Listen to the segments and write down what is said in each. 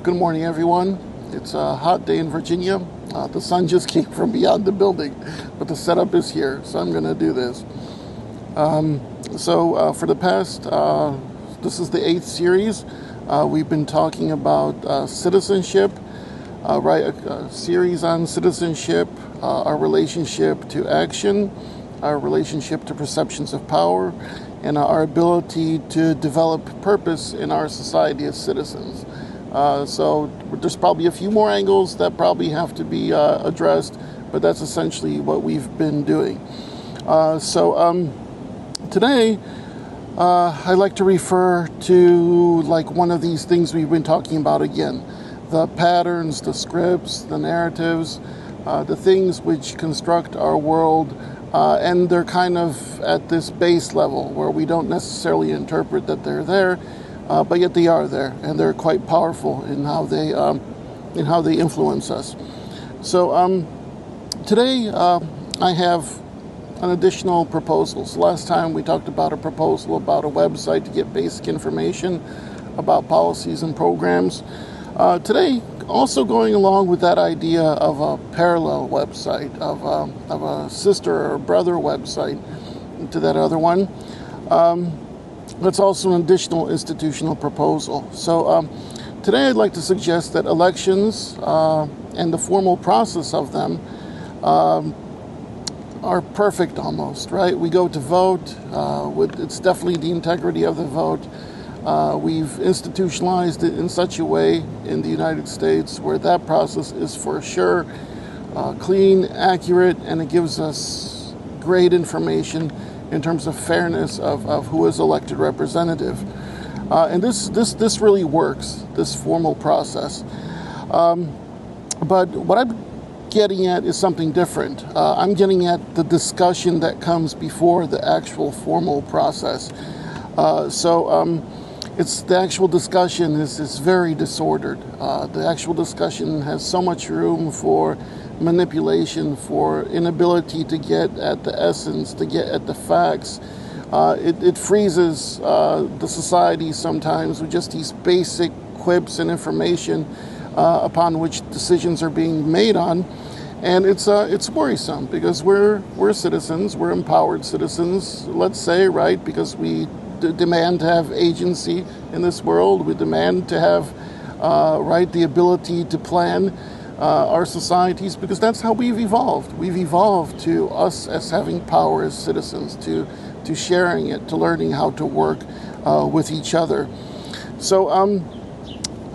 Good morning, everyone. It's a hot day in Virginia. The sun just came from beyond the building, but the setup is here, so I'm going to do this. For the past, this is the 8th series. We've been talking about citizenship, a series on citizenship, our relationship to action, our relationship to perceptions of power, and our ability to develop purpose in our society as citizens. So there's probably a few more angles that probably have to be addressed, but that's essentially what we've been doing. Today, I like to refer to like one of these things we've been talking about again. The patterns, the scripts, the narratives, the things which construct our world, and they're kind of at this base level where we don't necessarily interpret that they're there, but yet they are there, and they're quite powerful in how they influence us. So today I have an additional proposal. So last time we talked about a proposal about a website to get basic information about policies and programs. Today, also going along with that idea of a parallel website, of a sister or brother website to that other one. That's also an additional institutional proposal. So today I'd like to suggest that elections and the formal process of them are perfect almost, right? We go to vote, it's definitely the integrity of the vote. We've institutionalized it in such a way in the United States where that process is for sure clean, accurate, and it gives us great information in terms of fairness of who is elected representative. And this really works, this formal process. But what I'm getting at is something different. I'm getting at the discussion that comes before the actual formal process. It's the actual discussion is very disordered. The actual discussion has so much room for manipulation, for inability to get at the essence, to get at the facts. It freezes the society sometimes with just these basic quips and information upon which decisions are being made on. And it's worrisome because we're citizens, we're empowered citizens, let's say, right? Because we demand to have agency in this world. We demand to have, the ability to plan our societies, because that's how we've evolved. We've evolved to us as having power as citizens, to sharing it, to learning how to work with each other. So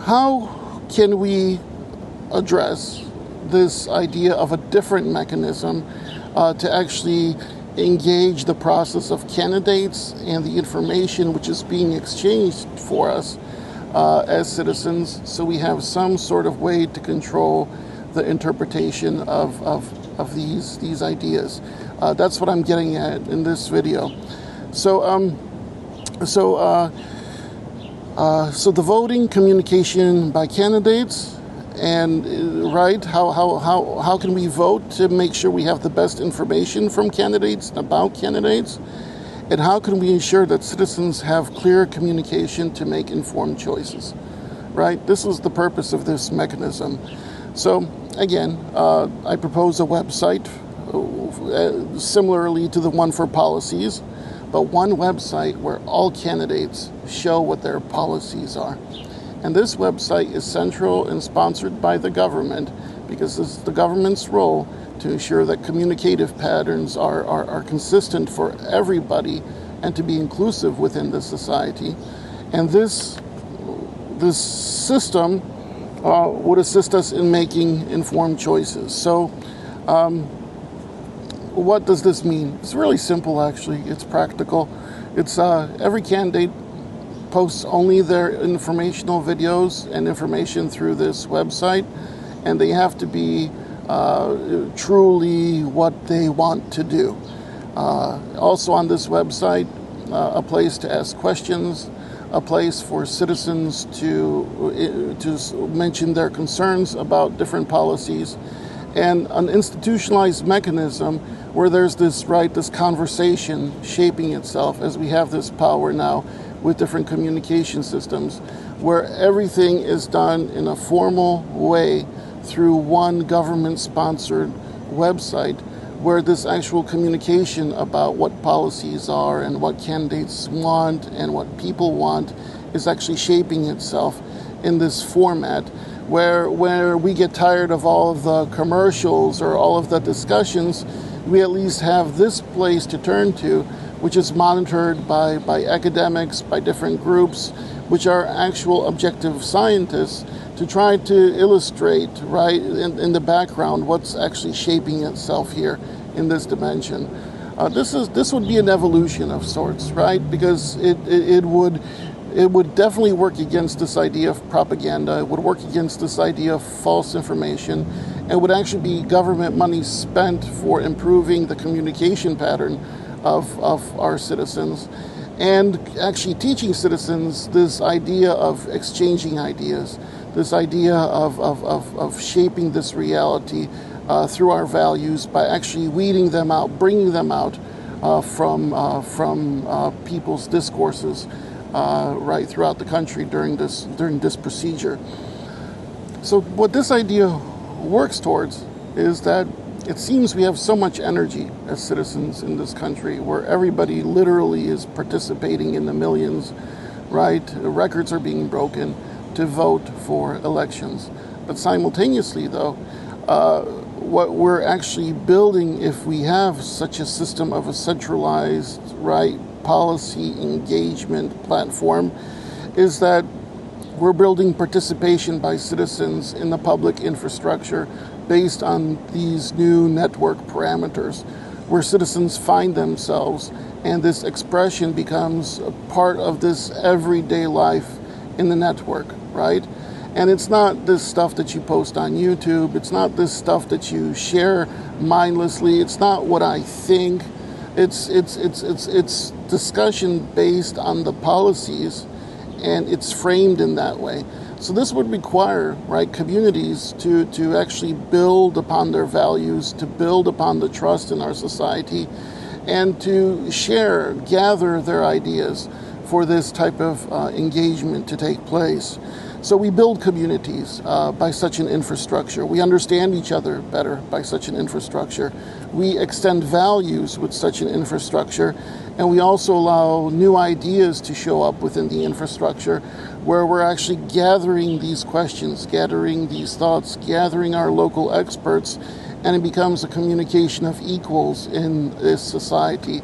how can we address this idea of a different mechanism to actually engage the process of candidates and the information which is being exchanged for us as citizens, so we have some sort of way to control the interpretation of these ideas. That's what I'm getting at in this video. So the voting, communication by candidates, and how can we vote to make sure we have the best information from candidates about candidates? And how can we ensure that citizens have clear communication to make informed choices, right? This is the purpose of this mechanism. So again, I propose a website similarly to the one for policies, but one website where all candidates show what their policies are. And this website is central and sponsored by the government because it's the government's role to ensure that communicative patterns are consistent for everybody and to be inclusive within the society. And this system would assist us in making informed choices. So what does this mean? It's really simple, actually. It's practical. It's every candidate posts only their informational videos and information through this website, and they have to be truly what they want to do. Also on this website, a place to ask questions, a place for citizens to mention their concerns about different policies, and an institutionalized mechanism where there's this conversation shaping itself as we have this power now with different communication systems, where everything is done in a formal way through one government-sponsored website, where this actual communication about what policies are and what candidates want and what people want is actually shaping itself in this format, where we get tired of all of the commercials or all of the discussions, we at least have this place to turn to, which is monitored by academics, by different groups, which are actual objective scientists, to try to illustrate, right, in the background what's actually shaping itself here in this dimension. This would be an evolution of sorts, right? Because it would definitely work against this idea of propaganda. It would work against this idea of false information. It would actually be government money spent for improving the communication pattern of our citizens, and actually teaching citizens this idea of exchanging ideas, this idea of shaping this reality through our values by actually weeding them out, bringing them out from people's discourses right throughout the country during this procedure. So what this idea works towards is that it seems we have so much energy as citizens in this country, where everybody literally is participating in the millions, right? Records are being broken to vote for elections. But simultaneously, though, what we're actually building, if we have such a system of a centralized, right, policy engagement platform, is that we're building participation by citizens in the public infrastructure based on these new network parameters, where citizens find themselves and this expression becomes a part of this everyday life in the network, right? And it's not this stuff that you post on YouTube. It's not this stuff that you share mindlessly. It's not what I think. It's discussion based on the policies, and it's framed in that way. So this would require, right, communities to actually build upon their values, to build upon the trust in our society, and to share, gather their ideas for this type of engagement to take place. So we build communities by such an infrastructure. We understand each other better by such an infrastructure. We extend values with such an infrastructure, and we also allow new ideas to show up within the infrastructure, where we're actually gathering these questions, gathering these thoughts, gathering our local experts, and it becomes a communication of equals in this society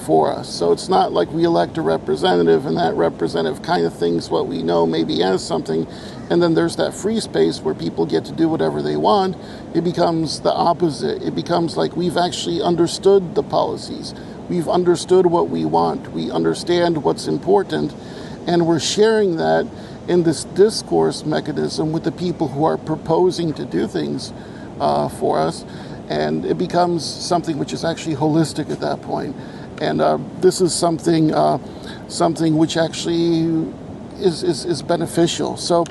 for us. So it's not like we elect a representative and that representative kind of thinks what we know maybe as something, and then there's that free space where people get to do whatever they want. It becomes the opposite. It becomes like we've actually understood the policies. We've understood what we want. We understand what's important, and we're sharing that in this discourse mechanism with the people who are proposing to do things for us, and it becomes something which is actually holistic at that point. And this is something which actually is beneficial. So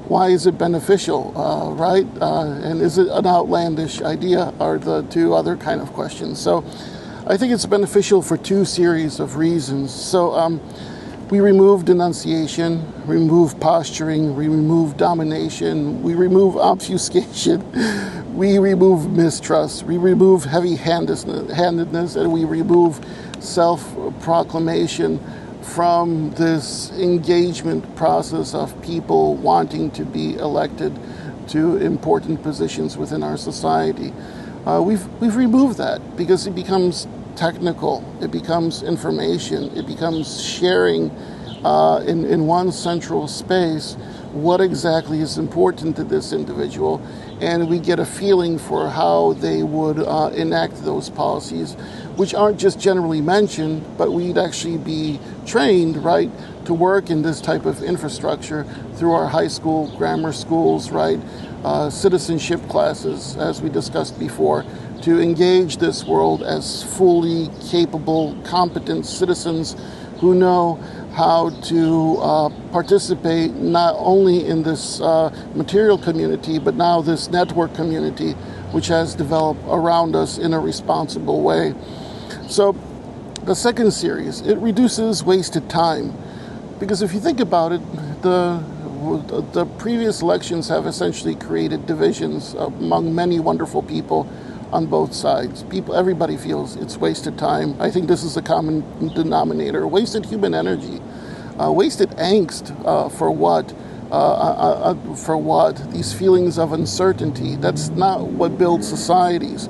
why is it beneficial, right? And is it an outlandish idea, are the two other kind of questions. So I think it's beneficial for two series of reasons. So we remove denunciation, remove posturing, we remove domination, we remove obfuscation, we remove mistrust, we remove heavy-handedness, and we remove self-proclamation from this engagement process of people wanting to be elected to important positions within our society. We've removed that because it becomes technical, it becomes information, it becomes sharing in one central space what exactly is important to this individual, and we get a feeling for how they would enact those policies, which aren't just generally mentioned, but we'd actually be trained, right, to work in this type of infrastructure through our high school, grammar schools, right, citizenship classes, as we discussed before, to engage this world as fully capable, competent citizens who know how to participate not only in this material community, but now this network community, which has developed around us in a responsible way. So the second series, it reduces wasted time. Because if you think about it, the previous elections have essentially created divisions among many wonderful people on both sides. Everybody feels it's wasted time. I think this is a common denominator. Wasted human energy, wasted angst for what? For what? These feelings of uncertainty. That's not what builds societies.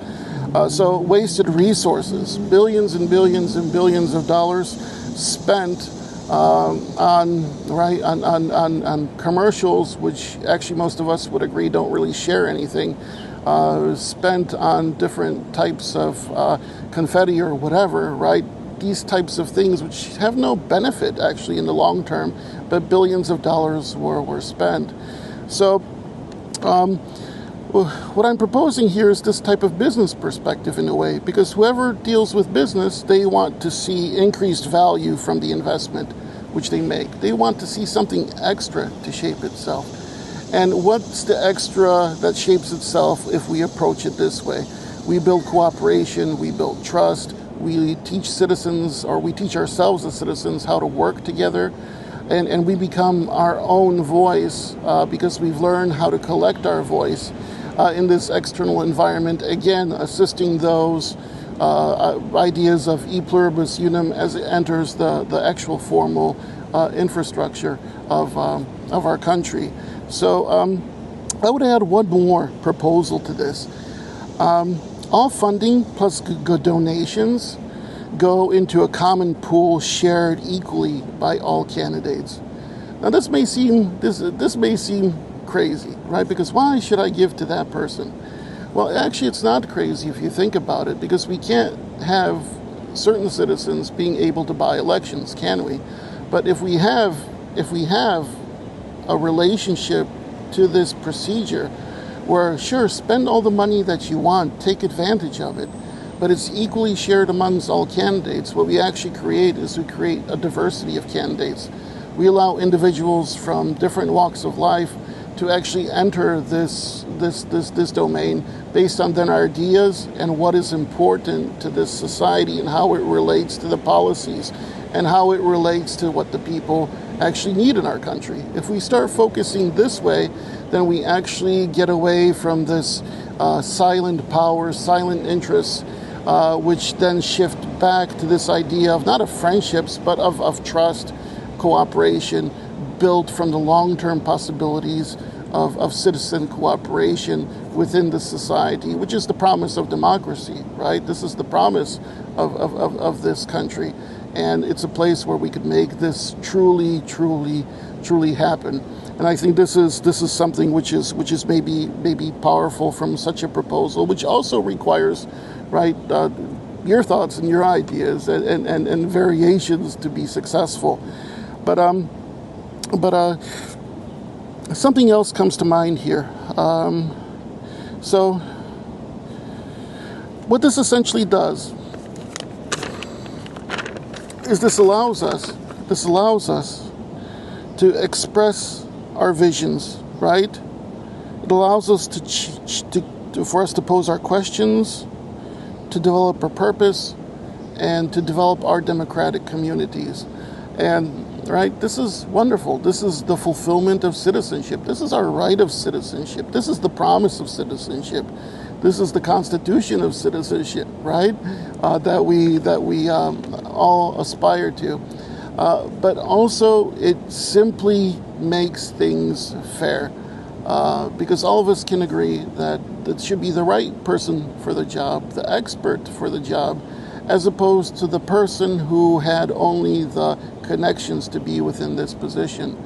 So wasted resources, billions and billions and billions of dollars spent on commercials, which actually most of us would agree don't really share anything. Spent on different types of confetti or whatever, right? These types of things which have no benefit actually in the long term, but billions of dollars were spent. So what I'm proposing here is this type of business perspective in a way, because whoever deals with business, they want to see increased value from the investment which they make. They want to see something extra to shape itself. And what's the extra that shapes itself if we approach it this way? We build cooperation, we build trust, we teach citizens, or we teach ourselves as citizens how to work together, and we become our own voice because we've learned how to collect our voice in this external environment, again, assisting those ideas of e pluribus unum as it enters the actual formal infrastructure of our country. So I would add one more proposal to this. All funding plus donations go into a common pool shared equally by all candidates. Now this may seem crazy, right? Because why should I give to that person? Well, actually it's not crazy if you think about it, because we can't have certain citizens being able to buy elections, can we? But if we have a relationship to this procedure where, sure, spend all the money that you want, take advantage of it, but it's equally shared amongst all candidates, what we actually create is we create a diversity of candidates. We allow individuals from different walks of life to actually enter this domain based on their ideas and what is important to this society and how it relates to the policies and how it relates to what the people actually need in our country. If we start focusing this way, then we actually get away from this silent power, silent interests, which then shift back to this idea of not of friendships, but of trust, cooperation, built from the long-term possibilities of citizen cooperation within the society, which is the promise of democracy, right? This is the promise of this country. And it's a place where we could make this truly happen. And I think this is something which is maybe powerful from such a proposal, which also requires, right, your thoughts and your ideas and variations to be successful. But something else comes to mind here. So what this essentially does is this allows us to express our visions, right? It allows us for us to pose our questions, to develop our purpose, and to develop our democratic communities. And right, this is wonderful. This is the fulfillment of citizenship. This is our right of citizenship. This is the promise of citizenship. This is the constitution of citizenship, right? That we all aspire to. But also, it simply makes things fair, because all of us can agree that it should be the right person for the job, the expert for the job, as opposed to the person who had only the connections to be within this position.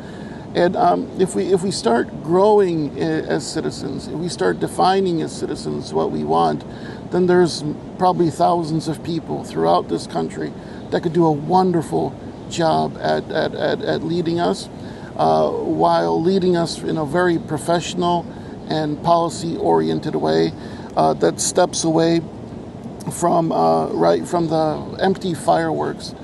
And if we start growing as citizens, if we start defining as citizens what we want, then there's probably thousands of people throughout this country that could do a wonderful job at leading us, while leading us in a very professional and policy-oriented way that steps away from the empty fireworks,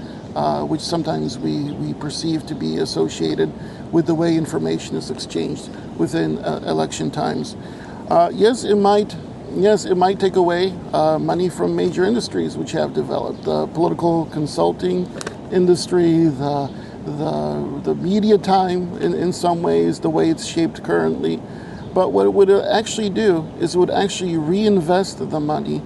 which sometimes we perceive to be associated with the way information is exchanged within election times. Yes, it might take away money from major industries which have developed. The political consulting industry, the the media time in some ways, the way it's shaped currently. But what it would actually do is it would actually reinvest the money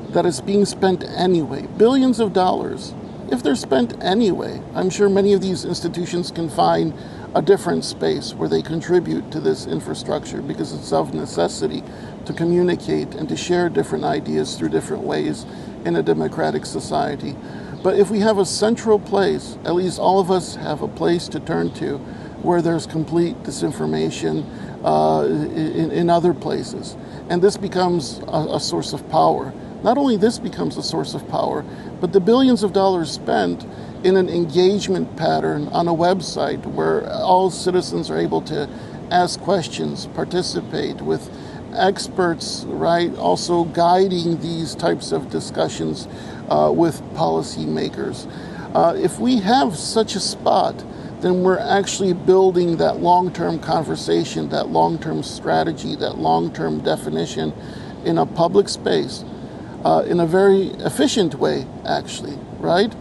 that is being spent anyway. Billions of dollars. If they're spent anyway, I'm sure many of these institutions can find a different space where they contribute to this infrastructure because it's of necessity to communicate and to share different ideas through different ways in a democratic society. But if we have a central place, at least all of us have a place to turn to where there's complete disinformation in other places. And this becomes a source of power. Not only this becomes a source of power, but the billions of dollars spent in an engagement pattern on a website where all citizens are able to ask questions, participate with experts, right? Also guiding these types of discussions with policymakers. If we have such a spot, then we're actually building that long-term conversation, that long-term strategy, that long-term definition in a public space, in a very efficient way, actually, right?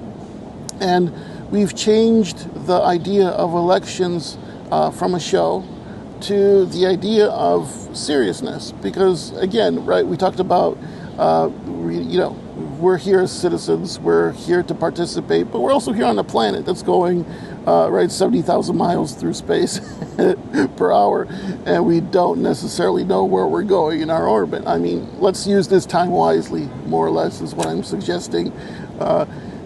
And we've changed the idea of elections from a show to the idea of seriousness. Because again, right, we talked about, we're here as citizens, we're here to participate, but we're also here on a planet that's going, 70,000 miles through space per hour, and we don't necessarily know where we're going in our orbit. I mean, let's use this time wisely, more or less, is what I'm suggesting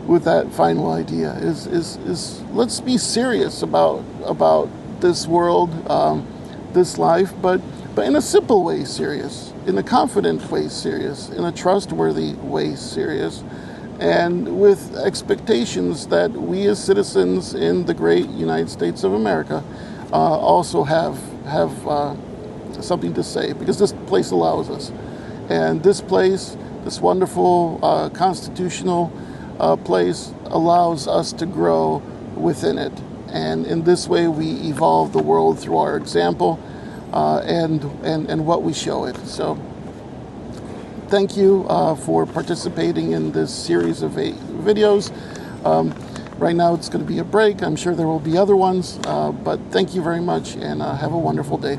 with that final idea, is let's be serious about this world, this life, but in a simple way serious, in a confident way serious, in a trustworthy way serious, and with expectations that we as citizens in the great United States of America also have something to say, because this place allows us. And this place, this wonderful constitutional place, allows us to grow within it. And in this way, we evolve the world through our example and what we show it. So thank you for participating in this series of 8 videos. Right now it's going to be a break. I'm sure there will be other ones, but thank you very much, and have a wonderful day.